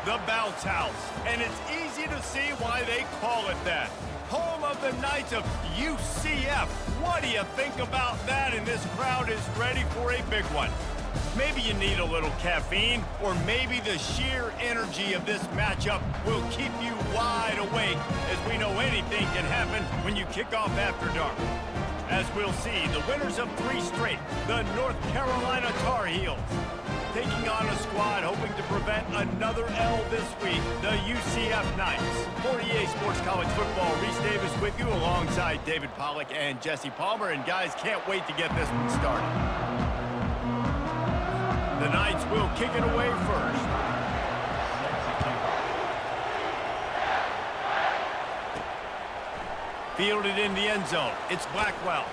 the Bounce House, and it's easy to see why they call it that. Home of the Knights of UCF. What do you think about that? And this crowd is ready for a big one. Maybe you need a little caffeine, or maybe the sheer energy of this matchup will keep you wide awake, as we know anything can happen when you kick off after dark. As we'll see, the winners of 3 straight, the North Carolina Tar Heels, taking on a squad hoping to prevent another L this week, the UCF Knights. For EA Sports College Football, Reese Davis with you alongside David Pollack and Jesse Palmer. And guys, can't wait to get this one started. The Knights will kick it away first. Fielded in the end zone. It's Blackwell.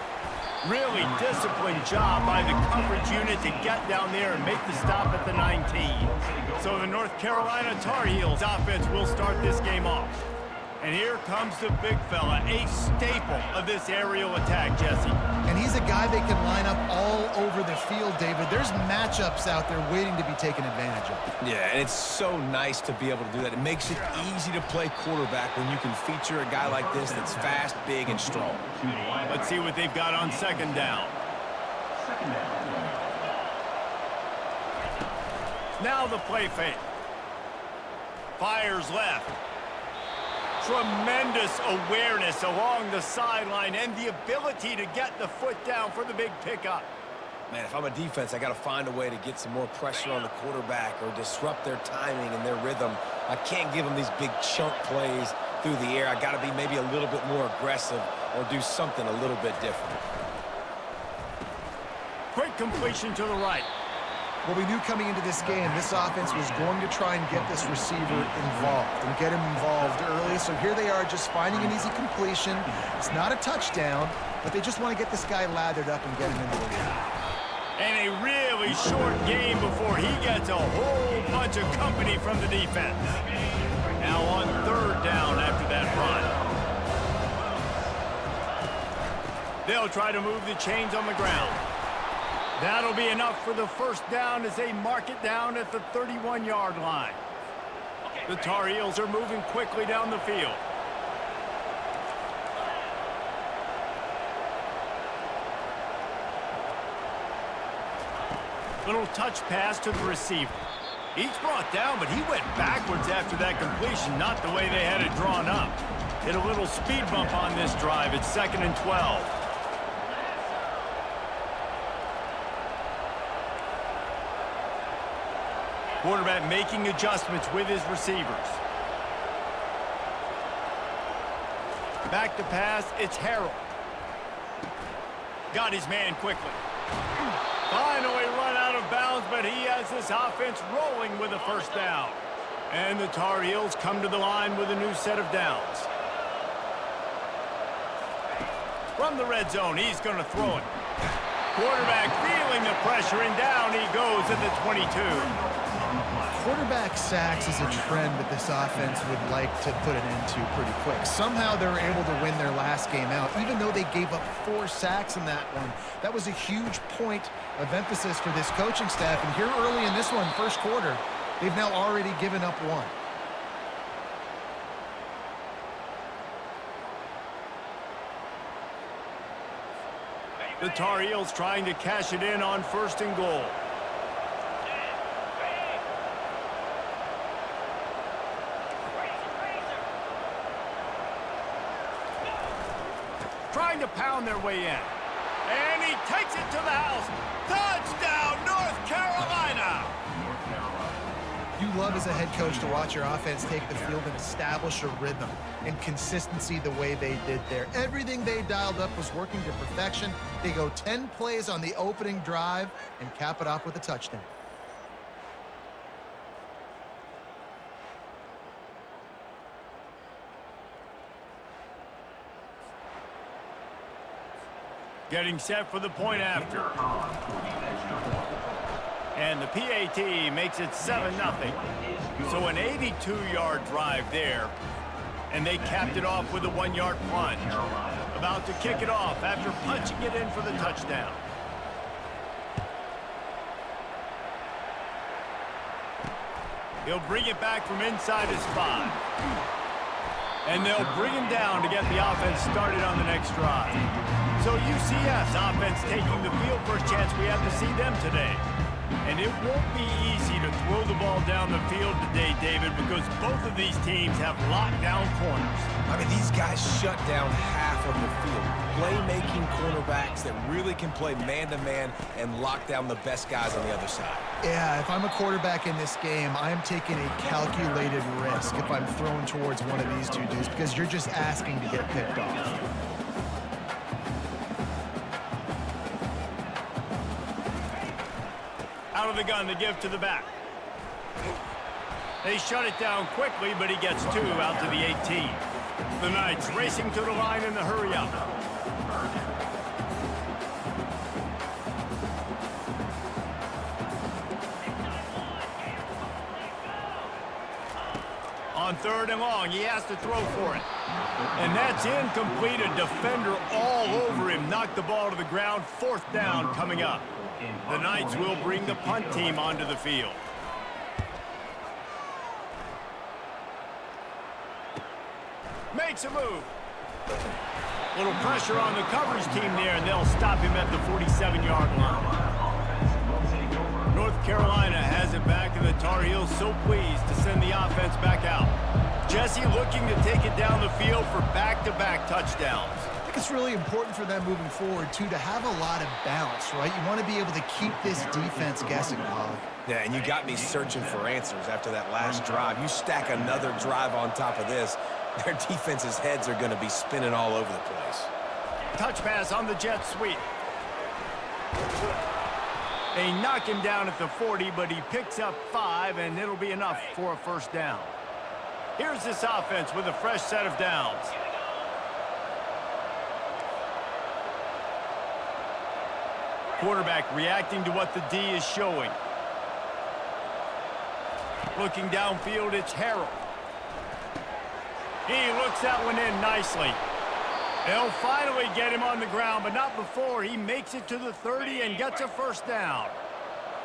Really disciplined job by the coverage unit to get down there and make the stop at the 19. So the North Carolina Tar Heels offense will start this game off. And here comes the big fella, a staple of this aerial attack, Jesse. And he's a guy they can line up all over the field, David. There's matchups out there waiting to be taken advantage of. Yeah, and it's so nice to be able to do that. It makes it easy to play quarterback when you can feature a guy like this that's fast, big, and strong. Let's see what they've got on second down. Now the play fake. Fires left. Tremendous awareness along the sideline and the ability to get the foot down for the big pickup. Man, if I'm a defense, I got to find a way to get some more pressure on the quarterback or disrupt their timing and their rhythm. I can't give them these big chunk plays through the air. I got to be maybe a little bit more aggressive or do something a little bit different. Quick completion to the right. Well, we knew coming into this game, this offense was going to try and get this receiver involved and get him involved early. So here they are just finding an easy completion. It's not a touchdown, but they just want to get this guy lathered up and get him into the lead. And a really short game before he gets a whole bunch of company from the defense. Now on third down after that run. They'll try to move the chains on the ground. That'll be enough for the first down as they mark it down at the 31-yard line. The Tar Heels are moving quickly down the field. Little touch pass to the receiver. He's brought down, but he went backwards after that completion, not the way they had it drawn up. Hit a little speed bump on this drive. It's 2nd and 12. Quarterback making adjustments with his receivers. Back to pass, it's Harrell. Got his man quickly. Finally run out of bounds, but he has this offense rolling with a first down. And the Tar Heels come to the line with a new set of downs. From the red zone, he's going to throw it. Quarterback feeling the pressure, and down he goes at the 22. Quarterback sacks is a trend that this offense would like to put an end to pretty quick. Somehow they were able to win their last game out, even though they gave up 4 sacks in that one. That was a huge point of emphasis for this coaching staff. And here early in this one, first quarter, they've now already given up 1. The Tar Heels trying to cash it in on 1st and goal. Trying to pound their way in. And he takes it to the house. Touchdown, North Carolina! You love as a head coach to watch your offense take the field and establish a rhythm and consistency the way they did there. Everything they dialed up was working to perfection. They go 10 plays on the opening drive and cap it off with a touchdown. Getting set for the point after. And the PAT makes it 7-0. So an 82-yard drive there. And they capped it off with a 1-yard plunge. About to kick it off after punching it in for the touchdown. He'll bring it back from inside his 5. And they'll bring him down to get the offense started on the next drive. So UCF's offense taking the field. First chance we have to see them today. And it won't be easy to throw the ball down the field today, David, because both of these teams have locked down corners. I mean, these guys shut down half of the field. Playmaking cornerbacks that really can play man-to-man and lock down the best guys on the other side. Yeah, if I'm a quarterback in this game, I'm taking a calculated risk if I'm throwing towards one of these two dudes because you're just asking to get picked off. Out of the gun to give to the back. They shut it down quickly, but he gets 2 out to the 18. The Knights racing to the line in the hurry-up. On 3rd and long, he has to throw for it. And that's incomplete. A defender all over him. Knocked the ball to the ground. 4th down coming up. The Knights will bring the punt team onto the field. Makes a move. Little pressure on the coverage team there, and they'll stop him at the 47-yard line. North Carolina has it back, and the Tar Heels so pleased to send the offense back out. Jesse looking to take it down the field for back-to-back touchdowns. I think it's really important for them moving forward, too, to have a lot of balance, right? You want to be able to keep this defense guessing, Bob. Yeah, and you got me searching for answers after that last drive. You stack another drive on top of this, their defense's heads are going to be spinning all over the place. Touch pass on the jet sweep. They knock him down at the 40, but he picks up 5, and it'll be enough for a 1st down. Here's this offense with a fresh set of downs. Quarterback reacting to what the D is showing. Looking downfield, it's Harrell. He looks that one in nicely. They'll finally get him on the ground, but not before he makes it to the 30 and gets a 1st down.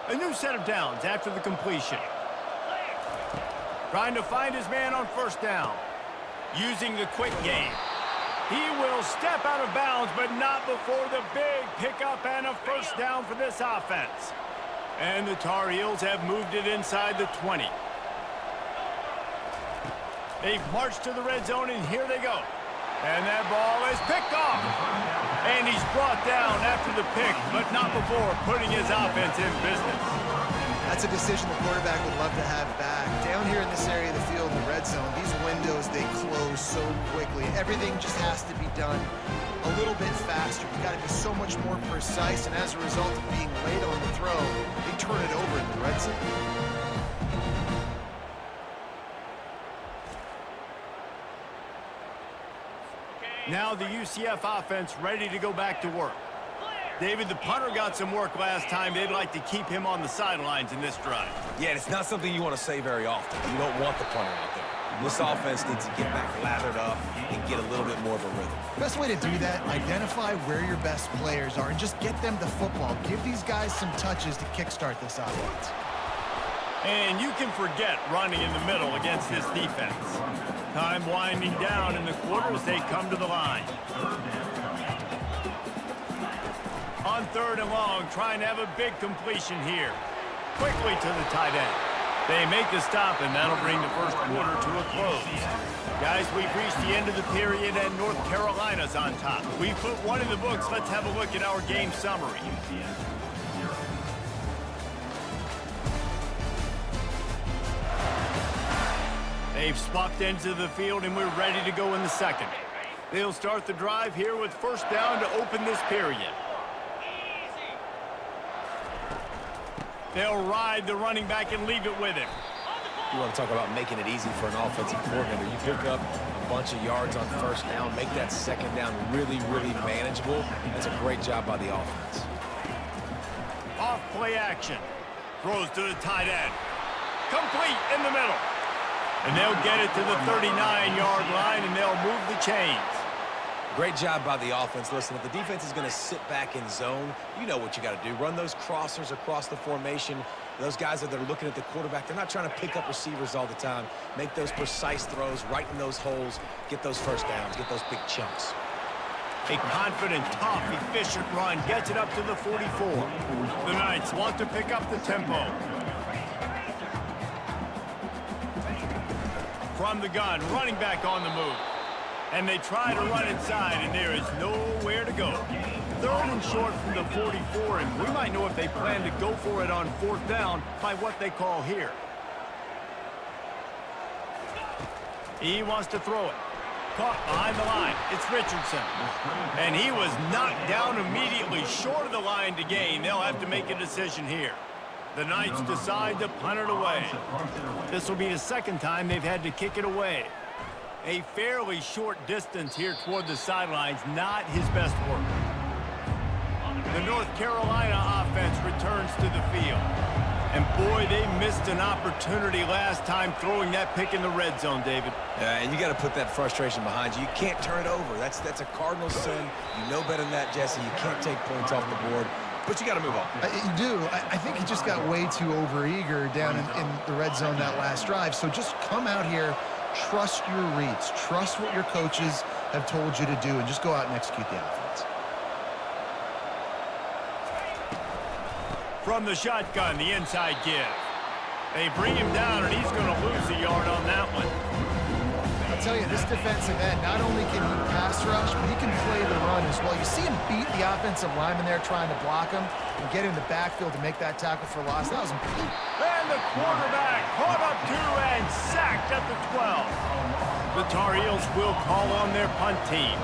A new set of downs after the completion. Trying to find his man on 1st down. Using the quick game. He will step out of bounds, but not before the big pickup and a 1st down for this offense. And the Tar Heels have moved it inside the 20. They've marched to the red zone, and here they go. And that ball is picked off. And he's brought down after the pick, but not before putting his offense in business. That's a decision the quarterback would love to have back. Down here in this area of the field in the red zone, these windows, they close so quickly. Everything just has to be done a little bit faster. You've got to be so much more precise, and as a result of being late on the throw, they turn it over in the red zone. Now the UCF offense ready to go back to work. David, the punter got some work last time. They'd like to keep him on the sidelines in this drive. Yeah, and it's not something you want to say very often. You don't want the punter out there. This offense needs to get back lathered up and get a little bit more of a rhythm. Best way to do that, identify where your best players are and just get them the football. Give these guys some touches to kickstart this offense. And you can forget running in the middle against this defense. Time winding down in the quarter as they come to the line. On 3rd and long, trying to have a big completion here. Quickly to the tight end. They make the stop, and that'll bring the first quarter to a close. Guys, we've reached the end of the period, and North Carolina's on top. We've put one in the books. Let's have a look at our game summary. They've swapped ends of the field, and we're ready to go in the second. They'll start the drive here with 1st down to open this period. They'll ride the running back and leave it with him. You want to talk about making it easy for an offensive coordinator. You pick up a bunch of yards on 1st down, make that 2nd down really, really manageable. That's a great job by the offense. Off play action. Throws to the tight end. Complete in the middle. And they'll get it to the 39-yard line, and they'll move the chains. Great job by the offense. Listen, if the defense is going to sit back in zone, you know what you got to do. Run those crossers across the formation. Those guys that are looking at the quarterback, they're not trying to pick up receivers all the time. Make those precise throws right in those holes. Get those first downs. Get those big chunks. A confident, tough, efficient run gets it up to the 44. The Knights want to pick up the tempo. From the gun, running back on the move. And they try to run inside, and there is nowhere to go. 3rd and short from the 44, and we might know if they plan to go for it on 4th down by what they call here. He wants to throw it. Caught behind the line. It's Richardson. And he was knocked down immediately short of the line to gain. They'll have to make a decision here. The Knights decide to punt it away. This will be the 2nd time they've had to kick it away. A fairly short distance here toward the sidelines, not his best work. The North Carolina offense returns to the field. And boy, they missed an opportunity last time throwing that pick in the red zone, David. And you got to put that frustration behind you. You can't turn it over. That's a cardinal sin. You know better than that, Jesse. You can't take points off the board. But you got to move on. You do. I think he just got way too overeager down in the red zone that last drive. So just come out here, trust your reads, trust what your coaches have told you to do, and just go out and execute the offense. From the shotgun, the inside give. They bring him down, and he's going to lose a yard on that one. I'll tell you, this defensive end, not only can he pass rush, but he can play the run as well. You see him beat the offensive lineman there trying to block him and get in the backfield to make that tackle for loss. That was impressive. And the quarterback caught up to and sacked at the 12. The Tar Heels will call on their punt team.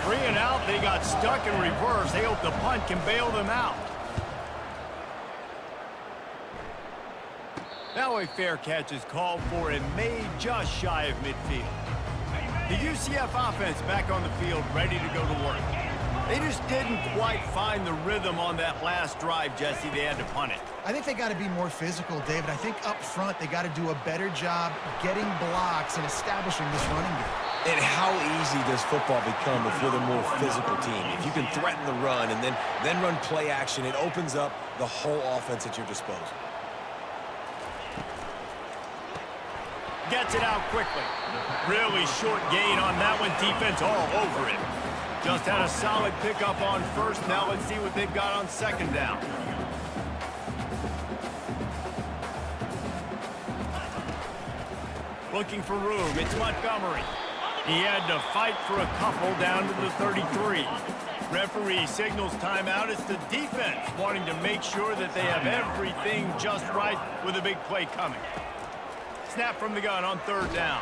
3 and out, they got stuck in reverse. They hope the punt can bail them out. Now a fair catch is called for and made just shy of midfield. The UCF offense back on the field, ready to go to work. They just didn't quite find the rhythm on that last drive, Jesse. They had to punt it. I think they got to be more physical, David. I think up front they got to do a better job getting blocks and establishing this running game. And how easy does football become if you're the more physical team? If you can threaten the run and then run play action, it opens up the whole offense at your disposal. Gets it out quickly. Really short gain on that one. Defense all over it. Just had a solid pickup on 1st. Now let's see what they've got on 2nd down. Looking for room. It's Montgomery. He had to fight for a couple down to the 33. Referee signals timeout. It's the defense wanting to make sure that they have everything just right with a big play coming. Snap from the gun on 3rd down.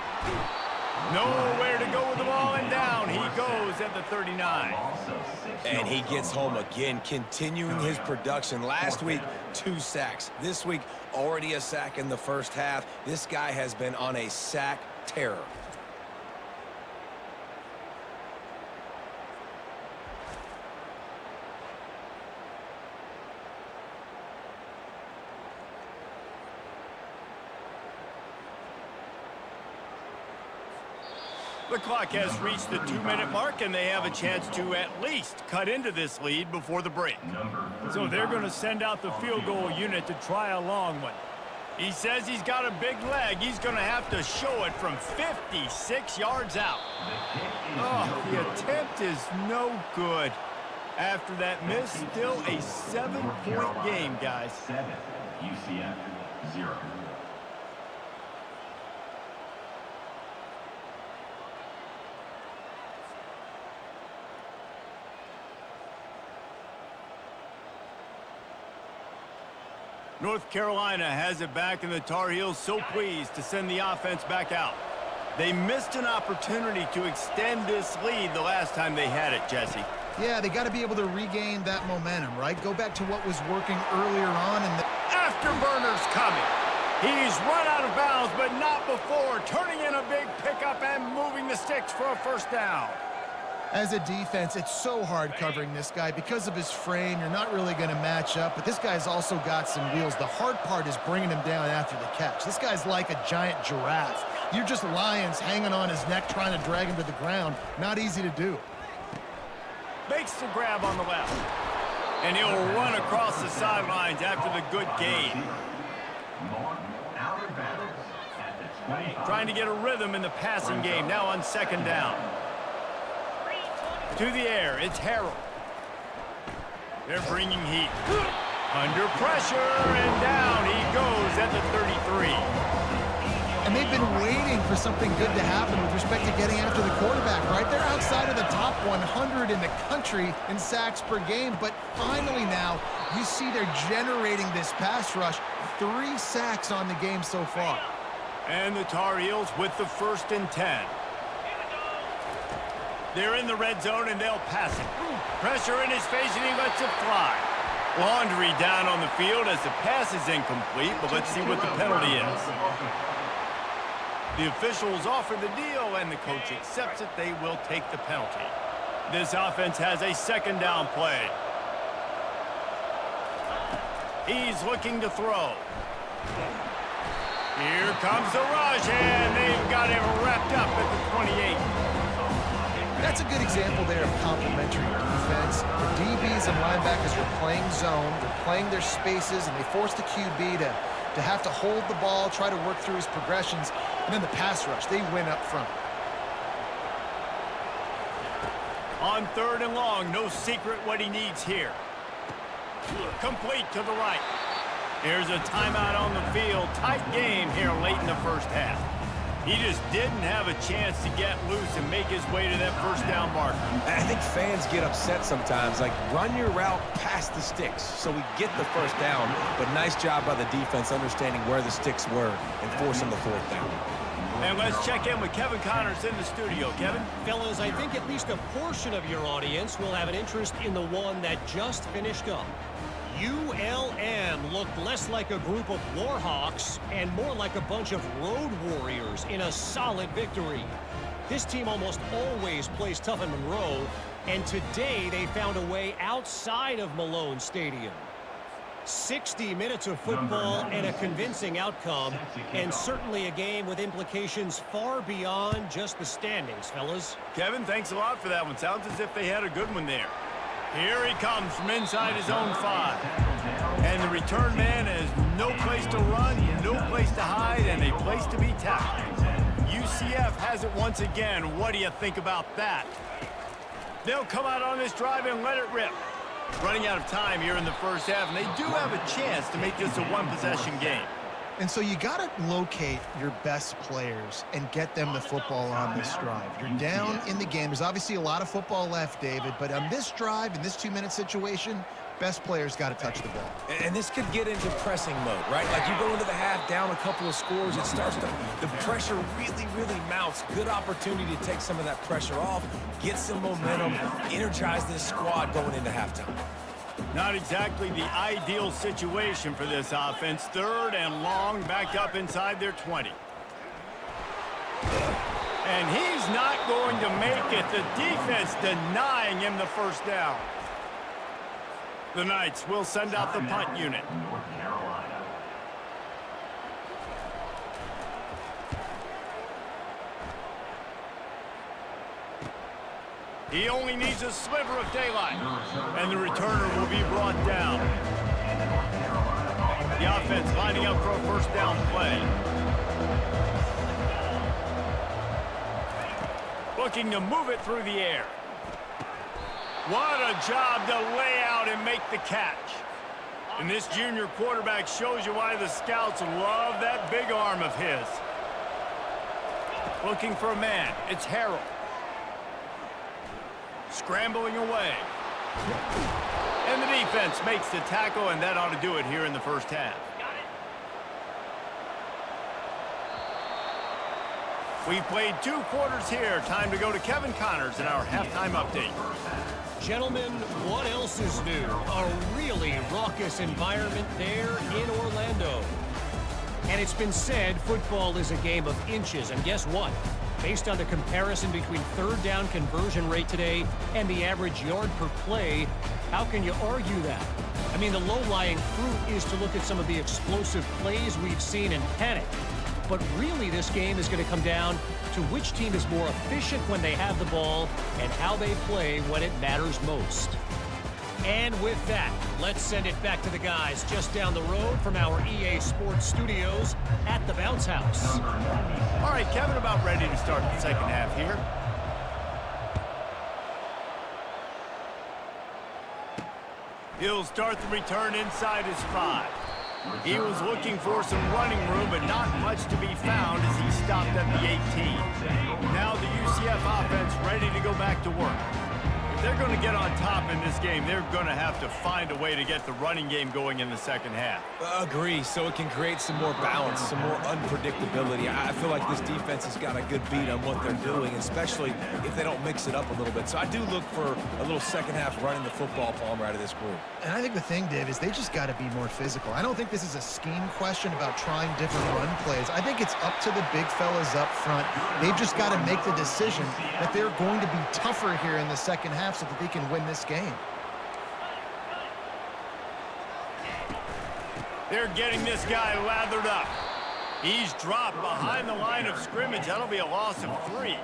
Nowhere to go with the ball, and down he goes at the 39. And he gets home again, continuing his production. Last week, 2 sacks. This week, already a sack in the 1st half. This guy has been on a sack terror. The clock has reached the 2-minute mark, and they have a chance to at least cut into this lead before the break. So they're going to send out the field goal unit to try a long one. He says he's got a big leg. He's going to have to show it from 56 yards out. Oh, the attempt is no good. After that miss, still a 7-point game, guys. 7, UCF 0. North Carolina has it back, and the Tar Heels so pleased to send the offense back out. They missed an opportunity to extend this lead the last time they had it, Jesse. Yeah, they got to be able to regain that momentum, right? Go back to what was working earlier on. And Afterburner's coming. He's run out of bounds, but not before. Turning in a big pickup and moving the sticks for a 1st down. As a defense, it's so hard covering this guy. Because of his frame, you're not really going to match up, but this guy's also got some wheels. The hard part is bringing him down after the catch. This guy's like a giant giraffe. You're just lions hanging on his neck trying to drag him to the ground. Not easy to do. Makes the grab on the left. And he'll run across the sidelines after the good gain. Trying to get a rhythm in the passing game now on second down. To the air, it's Harrell. They're bringing heat. Under pressure, and down he goes at the 33. And they've been waiting for something good to happen with respect to getting after the quarterback, right? They're outside of the top 100 in the country in sacks per game, but finally now you see they're generating this pass rush. 3 sacks on the game so far. And the Tar Heels with the 1st and 10. They're in the red zone, and they'll pass it. Pressure in his face, and he lets it fly. Laundry down on the field as the pass is incomplete, but let's see what the penalty is. The officials offer the deal, and the coach accepts it. They will take the penalty. This offense has a second down play. He's looking to throw. Here comes the rush, and they've got him wrapped up at the 28. That's a good example there of complementary defense. The DBs and linebackers are playing zone, they're playing their spaces, and they force the QB to have to hold the ball, try to work through his progressions, and then the pass rush, they win up front. On 3rd and long, no secret what he needs here. Complete to the right. Here's a timeout on the field. Tight game here late in the first half. He just didn't have a chance to get loose and make his way to that first down marker. I think fans get upset sometimes. Like, run your route past the sticks so we get the first down. But nice job by the defense understanding where the sticks were and forcing the 4th down. And let's check in with Kevin Connors in the studio. Kevin? Fellas, I think at least a portion of your audience will have an interest in the one that just finished up. ULM looked less like a group of Warhawks and more like a bunch of road warriors in a solid victory. This team almost always plays tough in Monroe, and today they found a way outside of Malone Stadium. 60 minutes of football and a convincing outcome, and certainly a game with implications far beyond just the standings, fellas. Kevin, thanks a lot for that one. Sounds as if they had a good one there. Here he comes from inside his own 5. And the return man has no place to run, no place to hide, and a place to be tackled. UCF has it once again. What do you think about that? They'll come out on this drive and let it rip. Running out of time here in the first half, and they do have a chance to make this a one-possession game. And so you got to locate your best players and get them the football on this drive. You're down in the game. There's obviously a lot of football left, David, but on this drive, in this 2-minute situation, best players got to touch the ball. And this could get into pressing mode, right? Like, you go into the half down a couple of scores, it starts to, the pressure really mounts. Good opportunity to take some of that pressure off, get some momentum, energize this squad going into halftime. Not exactly the ideal situation for this offense. 3rd and long, backed up inside their 20. And he's not going to make it. The defense denying him the first down. The Knights will send out the punt unit. North Carolina. He only needs a sliver of daylight, and the returner will be brought down. The offense lining up for a first down play. Looking to move it through the air. What a job to lay out and make the catch. And this junior quarterback shows you why the scouts love that big arm of his. Looking for a man. It's Harrell. Scrambling away. And the defense makes the tackle, and that ought to do it here in the first half. We've played 2 quarters here. Time to go to Kevin Connors in our halftime update. Gentlemen, what else is new? A really raucous environment there in Orlando. And it's been said football is a game of inches, and guess what? Based on the comparison between 3rd down conversion rate today and the average yard per play, how can you argue that? I mean, the low-lying fruit is to look at some of the explosive plays we've seen and panic. But really, this game is going to come down to which team is more efficient when they have the ball and how they play when it matters most. And with that, let's send it back to the guys just down the road from our EA Sports studios at the Bounce House. All right, Kevin, about ready to start the second half here. He'll start the return inside his 5. He was looking for some running room, but not much to be found as he stopped at the 18. Now the UCF offense ready to go back to work. If they're going to get on top in this game, they're going to have to find a way to get the running game going in the second half. Agree, so it can create some more balance, some more unpredictability. I feel like this defense has got a good beat on what they're doing, especially if they don't mix it up a little bit. So I do look for a little second half running the football Palmer out of this group. And I think the thing, Dave, is they just got to be more physical. I don't think this is a scheme question about trying different run plays. I think it's up to the big fellas up front. They've just got to make the decision that they're going to be tougher here in the second half so that they can win this game. They're getting this guy lathered up. He's dropped behind the line of scrimmage. That'll be a loss of 3.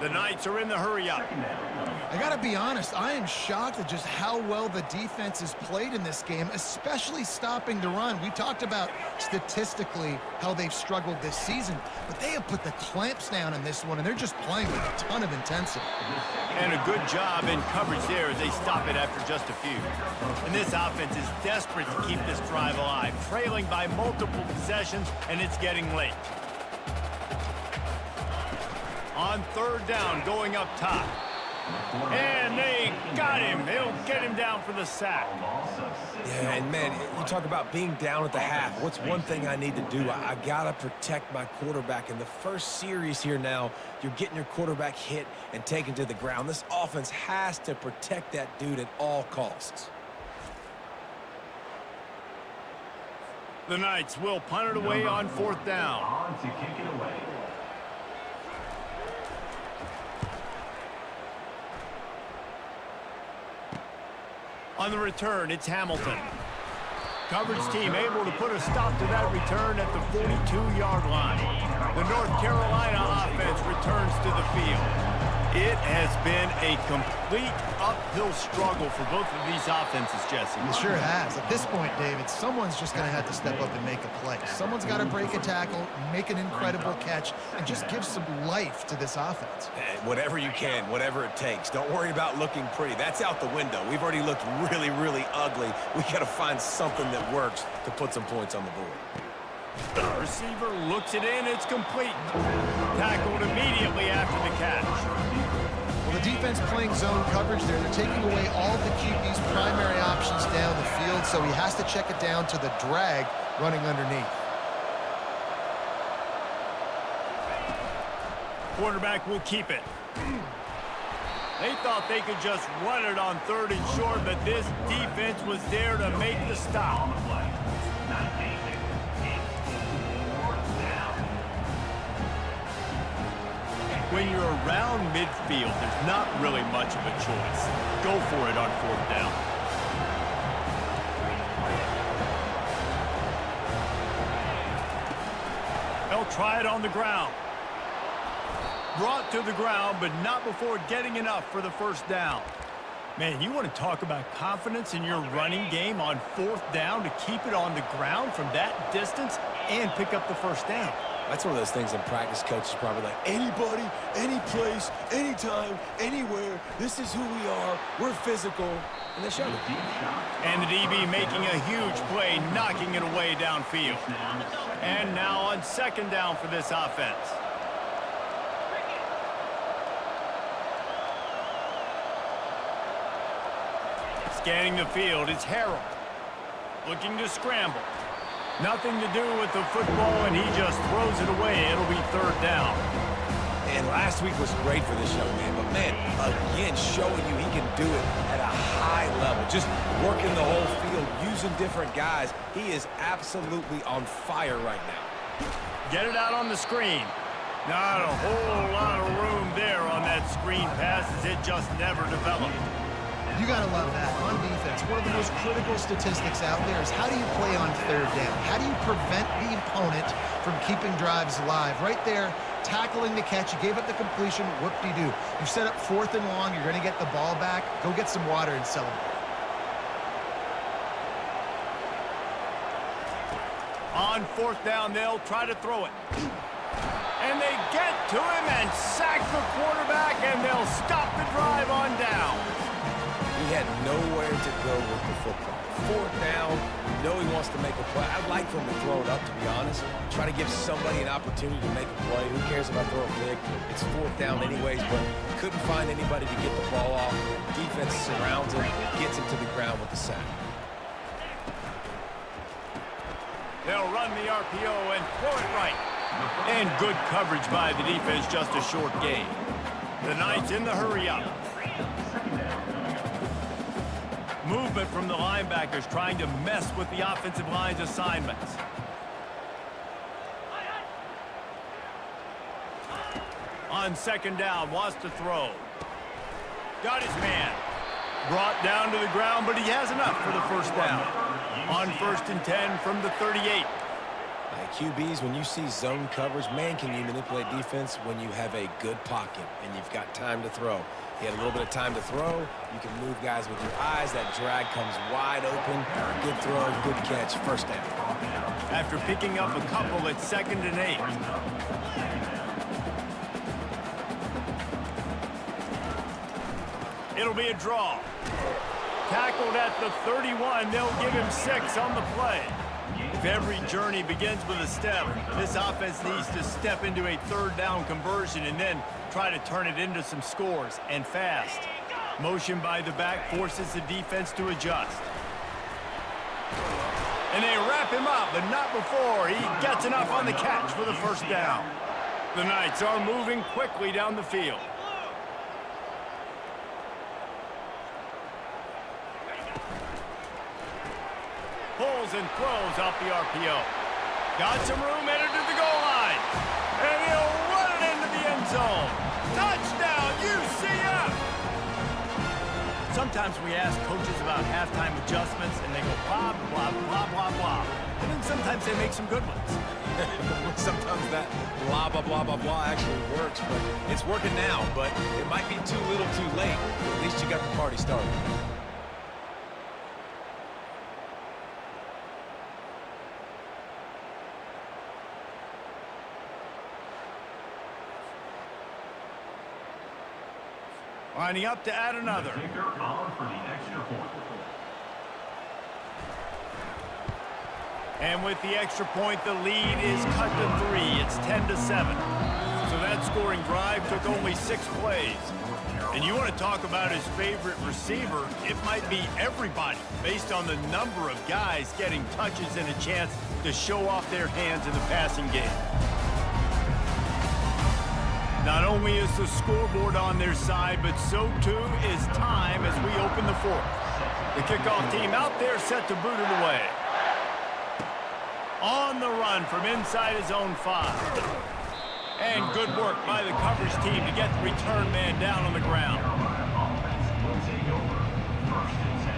The Knights are in the hurry-up. I got to be honest, I am shocked at just how well the defense has played in this game, especially stopping the run. We talked about statistically how they've struggled this season, but they have put the clamps down in this one, and they're just playing with a ton of intensity. And a good job in coverage there as they stop it after just a few. And this offense is desperate to keep this drive alive, trailing by multiple possessions, and it's getting late. On third down, going up top. And they got him. They'll get him down for the sack. Yeah, and man, you talk about being down at the half. What's one thing I need to do? I got to protect my quarterback. In the first series here now, you're getting your quarterback hit and taken to the ground. This offense has to protect that dude at all costs. The Knights will punt it away on fourth down. On to kick it away. On the return, it's Hamilton. Coverage team able to put a stop to that return at the 42-yard line. The North Carolina offense returns to the field. It has been a complete uphill struggle for both of these offenses, Jesse. It sure has. At this point, David, someone's just going to have to step up and make a play. Someone's got to break a tackle, make an incredible catch, and just give some life to this offense. Whatever you can, whatever it takes. Don't worry about looking pretty. That's out the window. We've already looked really, really ugly. We got to find something that works to put some points on the board. The receiver looks it in. It's complete. Tackled immediately after the catch. Well, the defense playing zone coverage there. They're taking away all the QB's primary options down the field, so he has to check it down to the drag running underneath. Quarterback will keep it. They thought they could just run it on third and short, but this defense was there to make the stop. On the play. 19. When you're around midfield, there's not really much of a choice. Go for it on fourth down. They'll try it on the ground. Brought to the ground, but not before getting enough for the first down. Man, you want to talk about confidence in your running game on fourth down to keep it on the ground from that distance and pick up the first down. That's one of those things in practice, coaches probably like, anybody, any place, anytime, anywhere, this is who we are, we're physical, and they showed it. And the DB making a huge play, knocking it away downfield. And now on second down for this offense. Scanning the field, it's Harrell. Looking to scramble. Nothing to do with the football, and he just throws it away. It'll be third down. And last week was great for this young man, but man, again, showing you he can do it at a high level. Just working the whole field, using different guys. He is absolutely on fire right now. Get it out on the screen. Not a whole lot of room there on that screen pass as it just never developed. You got to love that. On defense, one of the most critical statistics out there is how do you play on third down? How do you prevent the opponent from keeping drives alive? Right there, tackling the catch. You gave up the completion. Whoop-de-doo. You set up 4th and long. You're going to get the ball back. Go get some water and celebrate. On 4th down, they'll try to throw it. And they get to him and sack the quarterback, and they'll stop the drive on down. He had nowhere to go with the football. 4th down, you know he wants to make a play. I'd like for him to throw it up, to be honest. Try to give somebody an opportunity to make a play. Who cares if I throw it big? It's 4th down anyways, but couldn't find anybody to get the ball off. Defense surrounds him, gets him to the ground with the sack. They'll run the RPO and throw it right. And good coverage by the defense, just a short gain. The Knights in the hurry-up. Movement from the linebackers trying to mess with the offensive line's assignments. On 2nd down, wants to throw. Got his man. Brought down to the ground, but he has enough for the 1st down. On 1st and 10 from the 38. QBs, when you see zone coverage, man, can you manipulate defense when you have a good pocket and you've got time to throw. He had a little bit of time to throw. You can move guys with your eyes. That drag comes wide open. Good throw, good catch, 1st down. After picking up a couple at 2nd and 8. It'll be a draw. Tackled at the 31. They'll give him 6 on the play. If every journey begins with a step, this offense needs to step into a 3rd down conversion and then try to turn it into some scores, and fast. Motion by the back forces the defense to adjust. And they wrap him up, but not before he gets enough on the catch for the 1st down. The Knights are moving quickly down the field. Pulls and throws off the RPO. Got some room, headed to the goal line. And he'll run it into the end zone. Touchdown, UCF! Sometimes we ask coaches about halftime adjustments, and they go blah, blah, blah, blah, blah. And then sometimes they make some good ones. Sometimes that blah, blah, blah, blah, blah actually works, but it's working now. But it might be too little too late. At least you got the party started. Lining up to add another. Kicker on for the extra point. And with the extra point, the lead is cut to 3. It's 10-7. So that scoring drive took only 6 plays. And you want to talk about his favorite receiver, it might be everybody, based on the number of guys getting touches and a chance to show off their hands in the passing game. Not only is the scoreboard on their side, but so too is time as we open the 4th. The kickoff team out there set to boot it away. On the run from inside his own 5. And good work by the coverage team to get the return man down on the ground. Offense will take over 1st and 10.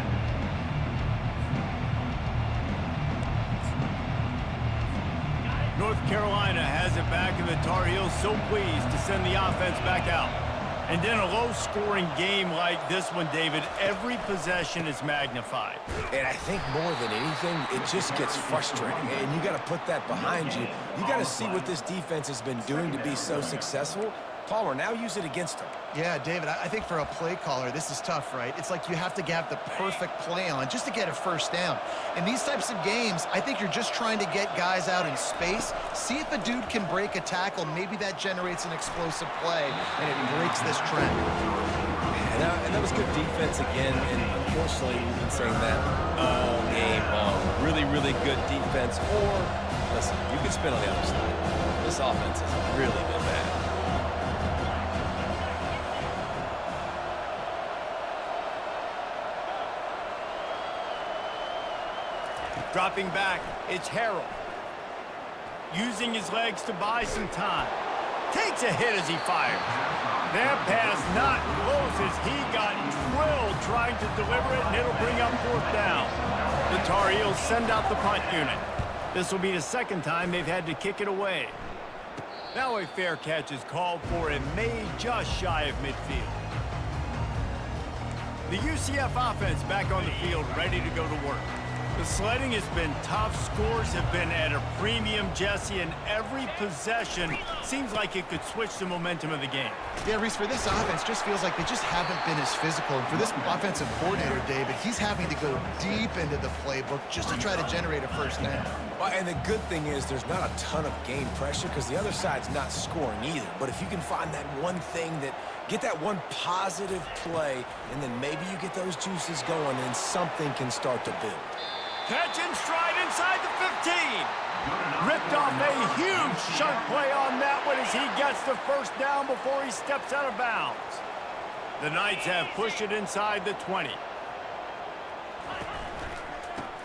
North Carolina has it back, and the Tar Heels so pleased to send the offense back out. And in a low-scoring game like this one, David, every possession is magnified. And I think more than anything, it just gets frustrating. And you got to put that behind you. You got to see what this defense has been doing to be so successful. Palmer, now use it against them. Yeah, David, I think for a play caller, this is tough, right? It's like you have to have the perfect play on just to get a 1st down. In these types of games, I think you're just trying to get guys out in space, see if a dude can break a tackle. Maybe that generates an explosive play, and it breaks this trend. And that was good defense again, and unfortunately, we've been saying that all game long. Really, really good defense. Or, listen, you can spin on the other side. This offense has really been bad. Dropping back, it's Harrell. Using his legs to buy some time. Takes a hit as he fires. That pass not close as he got drilled trying to deliver it, and it'll bring up fourth down. The Tar Heels send out the punt unit. This will be the second time they've had to kick it away. Now a fair catch is called for and made just shy of midfield. The UCF offense back on the field, ready to go to work. The sledding has been tough. Scores have been at a premium, Jesse, and every possession seems like it could switch the momentum of the game. Yeah, Reese, for this offense, just feels like they just haven't been as physical. And for this offensive coordinator, David, he's having to go deep into the playbook just to try to generate a first down. Well, and the good thing is there's not a ton of game pressure because the other side's not scoring either. But if you can find that one thing get that one positive play, and then maybe you get those juices going and something can start to build. Catch and stride inside the 15. Ripped off a huge chunk play on that one as he gets the first down before he steps out of bounds. The Knights have pushed it inside the 20.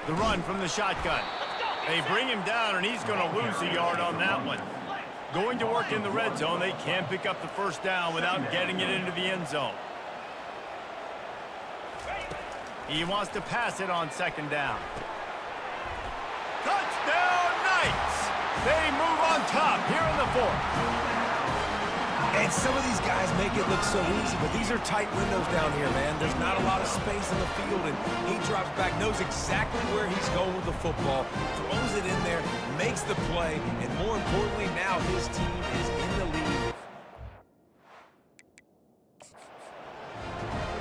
The run from the shotgun. They bring him down, and he's going to lose a yard on that one. Going to work in the red zone, they can't pick up the first down without getting it into the end zone. He wants to pass it on second down. Touchdown, Knights! They move on top here in the fourth. And some of these guys make it look so easy, but these are tight windows down here, man. There's not a lot of space in the field, and he drops back, knows exactly where he's going with the football, throws it in there, makes the play, and more importantly, now his team is in the lead.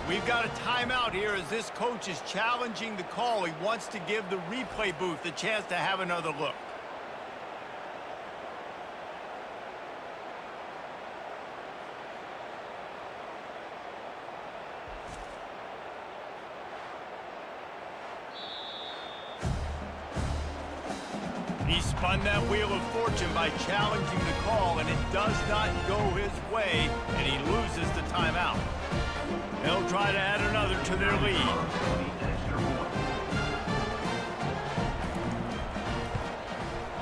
We've got a timeout here as this coach is challenging the call. He wants to give the replay booth a chance to have another look. He spun that wheel of fortune by challenging the call, and it does not go his way, and he loses the timeout. They'll try to add another to their lead.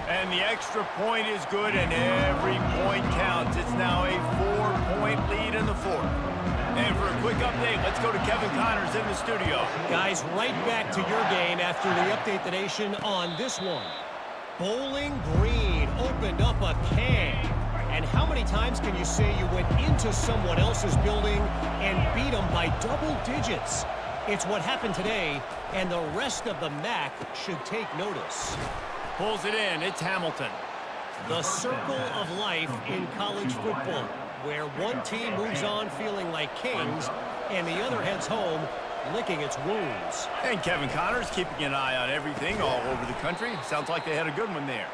And the extra point is good, and every point counts. It's now a 4-point lead in the fourth. And for a quick update, let's go to Kevin Connors in the studio. Guys, right back to your game after we update the nation on this one. Bowling Green opened up a can. And how many times can you say you went into someone else's building and beat them by double digits? It's what happened today, and the rest of the MAC should take notice. Pulls it in. It's Hamilton. The circle of life in college football, where one team moves on feeling like kings, and the other heads home licking its wounds. And Kevin Connors keeping an eye on everything all over the country. Sounds like they had a good one there.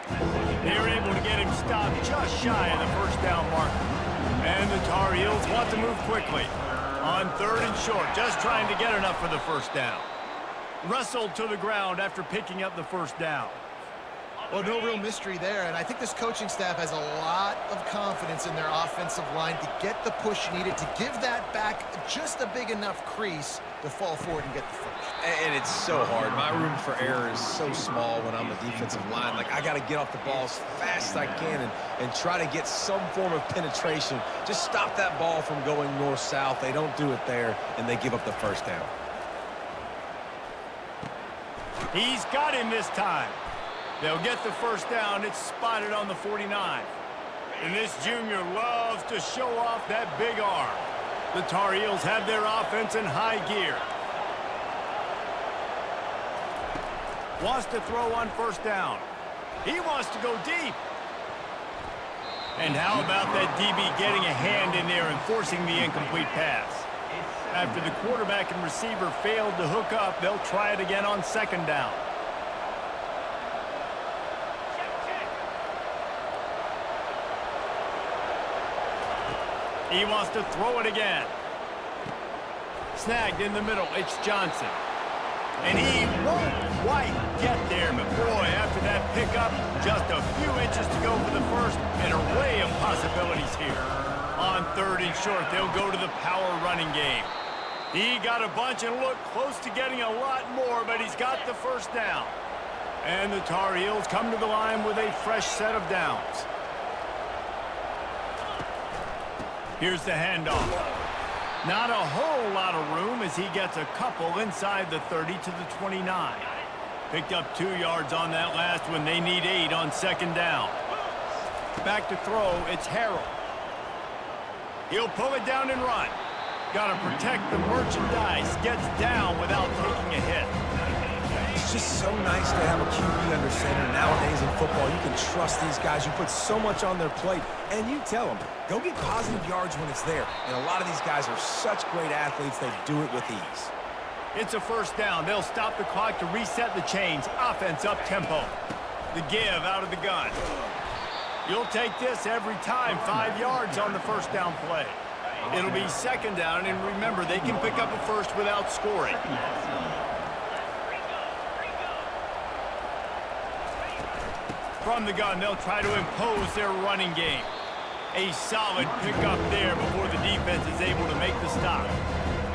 They were able to get him stopped just shy of the first down mark. And the Tar Heels want to move quickly. On third and short, just trying to get enough for the first down. Wrestled to the ground after picking up the first down. Well, no real mystery there, and I think this coaching staff has a lot of confidence in their offensive line to get the push needed, to give that back just a big enough crease to fall forward and get the first. And it's so hard. My room for error is so small when I'm a defensive line. Like, I got to get off the ball as fast as I can and try to get some form of penetration. Just stop that ball from going north-south. They don't do it there, and they give up the first down. He's got him this time. They'll get the first down. It's spotted on the 49. And this junior loves to show off that big arm. The Tar Heels have their offense in high gear. Wants to throw on first down. He wants to go deep. And how about that DB getting a hand in there and forcing the incomplete pass? After the quarterback and receiver failed to hook up, they'll try it again on second down. He wants to throw it again. Snagged in the middle. It's Johnson. And he won't quite get there, but boy, after that pickup, just a few inches to go for the first, an array of possibilities here. On third and short, they'll go to the power running game. He got a bunch and looked close to getting a lot more, but he's got the first down. And the Tar Heels come to the line with a fresh set of downs. Here's the handoff. Not a whole lot of room as he gets a couple inside the 30 to the 29. Picked up 2 yards on that last one. They need 8 on second down. Back to throw, it's Harrell. He'll pull it down and run. Got to protect the merchandise. Gets down without taking a hit. It's just so nice to have a QB under center. Nowadays in football, you can trust these guys. You put so much on their plate, and you tell them, go get positive yards when it's there. And a lot of these guys are such great athletes, they do it with ease. It's a first down. They'll stop the clock to reset the chains. Offense up tempo. The give out of the gun. You'll take this every time. 5 yards on the first down play. It'll be second down, and remember, they can pick up a first without scoring. From the gun, they'll try to impose their running game. A solid pickup there before the defense is able to make the stop.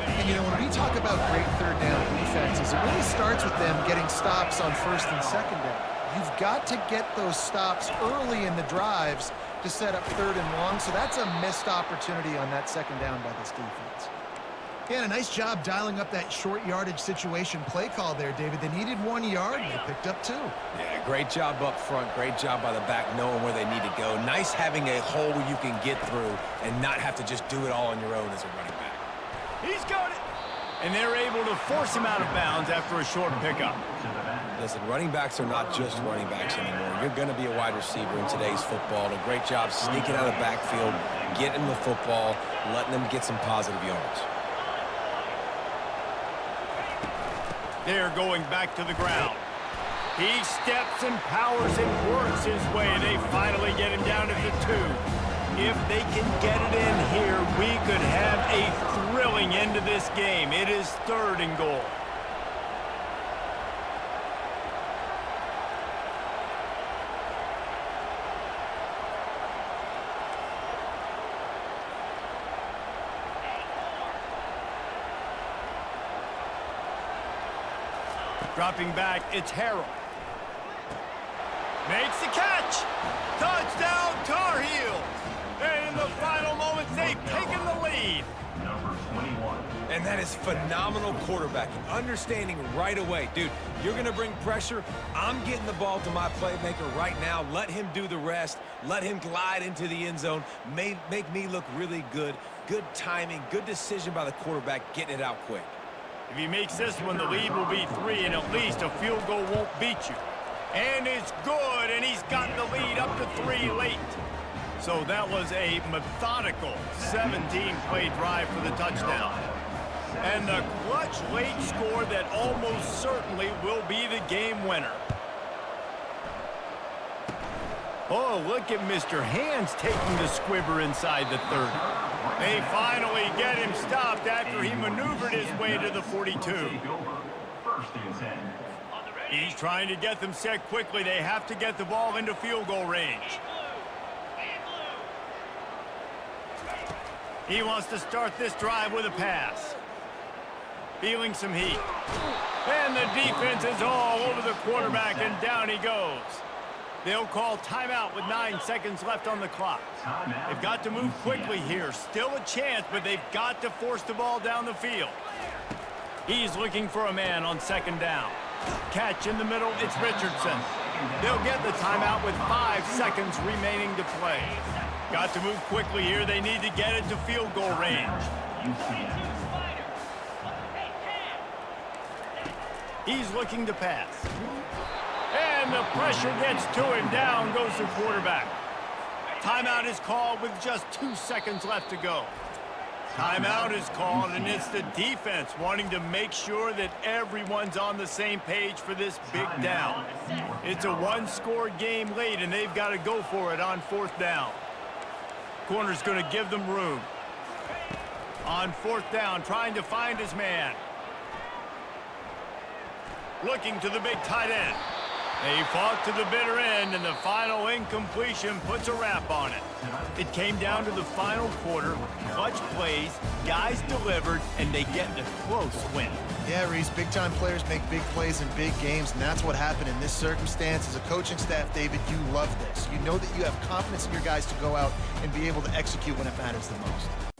And, you know, when we talk about great third down defenses, it really starts with them getting stops on first and second down. You've got to get those stops early in the drives to set up third and long, so that's a missed opportunity on that second down by this defense. Yeah, and a nice job dialing up that short yardage situation play call there, David. They needed 1 yard, and they picked up 2. Yeah, great job up front. Great job by the back knowing where they need to go. Nice having a hole where you can get through and not have to just do it all on your own as a running back. He's got it. And they're able to force him out of bounds after a short pickup. Listen, running backs are not just running backs anymore. You're going to be a wide receiver in today's football. A great job sneaking out of the backfield, getting the football, letting them get some positive yards. They're going back to the ground. He steps and powers and works his way. They finally get him down to the 2. If they can get it in here, we could have a thrilling end to this game. It is 3rd and goal. Dropping back, it's Harrell. Makes the catch. Touchdown, Tar Heels. And in the final moments, they've taken the lead. Number 21. And that is phenomenal quarterbacking. Understanding right away, dude, you're going to bring pressure. I'm getting the ball to my playmaker right now. Let him do the rest. Let him glide into the end zone. Make me look really good. Good timing, good decision by the quarterback, getting it out quick. If he makes this one, the lead will be 3, and at least a field goal won't beat you. And it's good, and he's got the lead up to 3 late. So that was a methodical 17-play drive for the touchdown. And the clutch late score that almost certainly will be the game winner. Oh, look at Mr. Hands taking the squibber inside the 30. They finally get him stopped after he maneuvered his way to the 42. First and 10. He's trying to get them set quickly. They have to get the ball into field goal range. He wants to start this drive with a pass. Feeling some heat. And the defense is all over the quarterback, and down he goes. They'll call timeout with 9 seconds left on the clock. They've got to move quickly here. Still a chance, but they've got to force the ball down the field. He's looking for a man on second down. Catch in the middle, it's Richardson. They'll get the timeout with 5 seconds remaining to play. Got to move quickly here. They need to get it to field goal range. He's looking to pass. And the pressure gets to him. Down goes the quarterback. Timeout is called with just 2 seconds left to go. Timeout is called, and it's the defense wanting to make sure that everyone's on the same page for this big down. It's a 1-score game late, and they've got to go for it on 4th down. Corner's going to give them room. On 4th down, trying to find his man. Looking to the big tight end. They fought to the bitter end, and the final incompletion puts a wrap on it. It came down to the final quarter, clutch plays, guys delivered, and they get a close win. Yeah, Reese, big-time players make big plays in big games, and that's what happened in this circumstance. As a coaching staff, David, you love this. You know that you have confidence in your guys to go out and be able to execute when it matters the most.